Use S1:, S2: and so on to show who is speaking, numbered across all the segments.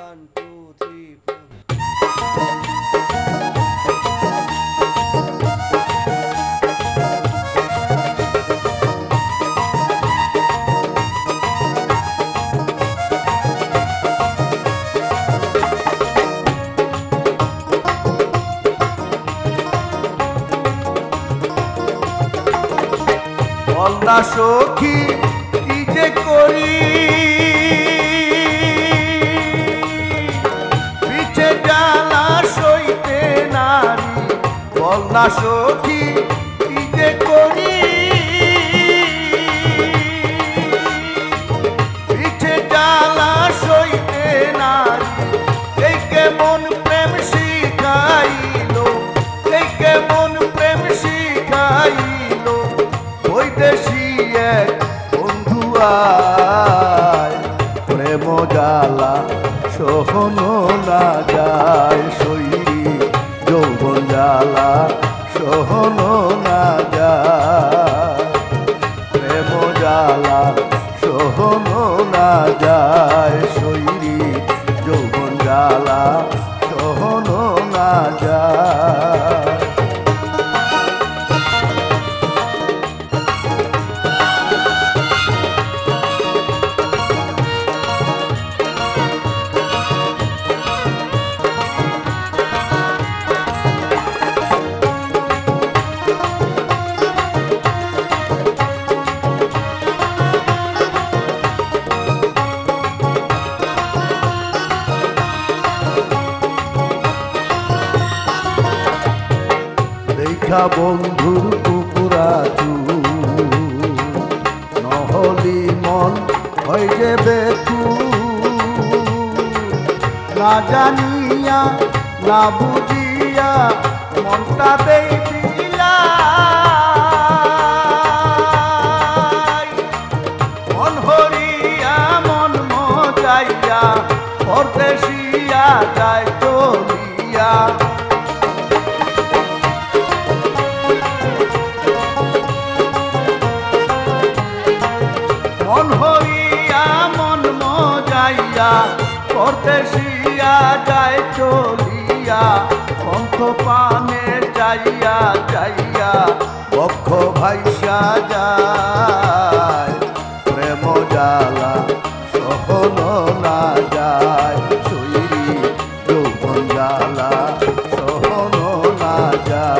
S1: 1 2 3 4
S2: বলনা সখী কি যে করি পিছে জ্বালা সইতে নারী বলনা সখী কি যে করি পিছে জ্বালা সইতে নারী এই কেমন প্রেম শিখাইলো এই কেমন প্রেম শিখাইলো ওই দেশি এক বন্ধু আয় প্রেম জ্বালা সহনো না যায় শৈরী যৌবন জ্বালা সহনো না যায় প্রেম জ্বালা সহনো না যায় শৈরী যৌবন জ্বালা সহনো না যায় দেখা বন্ধুর কুকুরা নহলি মন হয়ে যাবে তু না জানিয়া না বুঝিয়া মনটা দেই দিলাই মন হরিয়া মন মজাইয়া পরদেশিয়া যায় চলিয়া মন হইয়া মন মজাইয়া পরদেশিয়া যায় চলিয়া কণ্ঠ পানে যাইয়া যাইয়া বক্ষ ভাইসা যায় প্রেম জ্বালা সহন না যায় শৈরী যৌবন জ্বালা সহন না যায়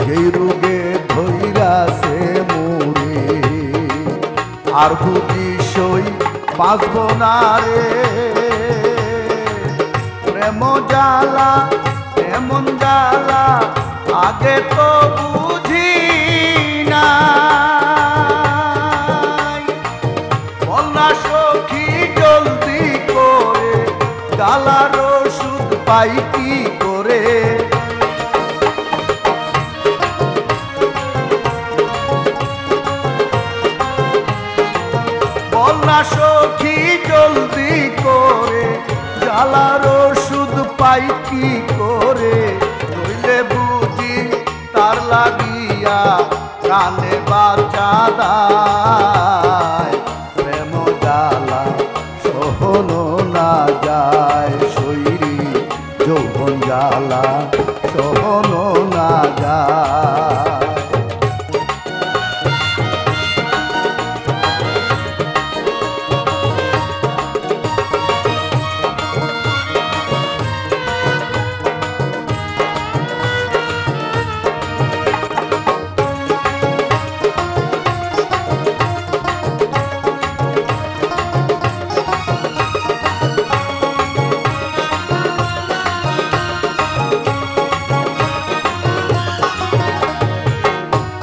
S2: যেই রোগে ধইরাছে মোরে আর বুঝি সই বাঁচব না রে প্রেম জ্বালা এমন জ্বালা আগে তো বুঝি না বলনা সখী জলদি করে জ্বালার ওষুধ পাই কি করে বলনা সখী জলদি করে জ্বালার ওষুধ পাই কি করে নইলে বুঝি তার লাগিয়া প্রাণে বাঁচা দায় প্রেম জ্বালা সহনো না যায় শৈরী যৌবন জ্বালা সহনো না যায়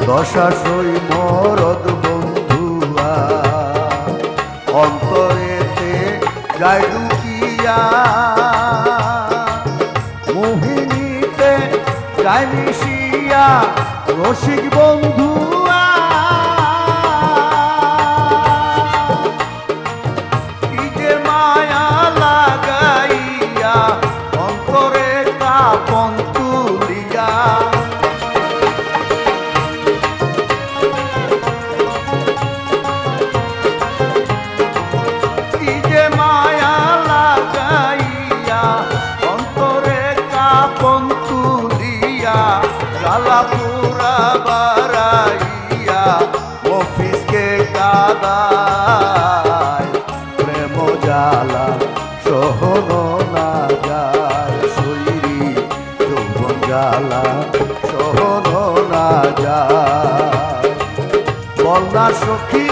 S2: দশাশই মরদ বন্ধুয়া অন্তরেতে যায় ঢুকি দিয়া মোহিনীতে যায় মিশিয়া রসিক বন্ধুয়া কি যে মায়া লাগাইয়া অন্তরে কাপন তুলিয়া কি যে মায়া লাগাইয়া অন্তরে কাপন তুলিয়া জ্বালা পুরা বাড়াইয়া মফিজকে কাদায় প্রেম জ্বালা সহন না যায় শৈরী যৌবন জ্বালা সহন না যায় বল না সখী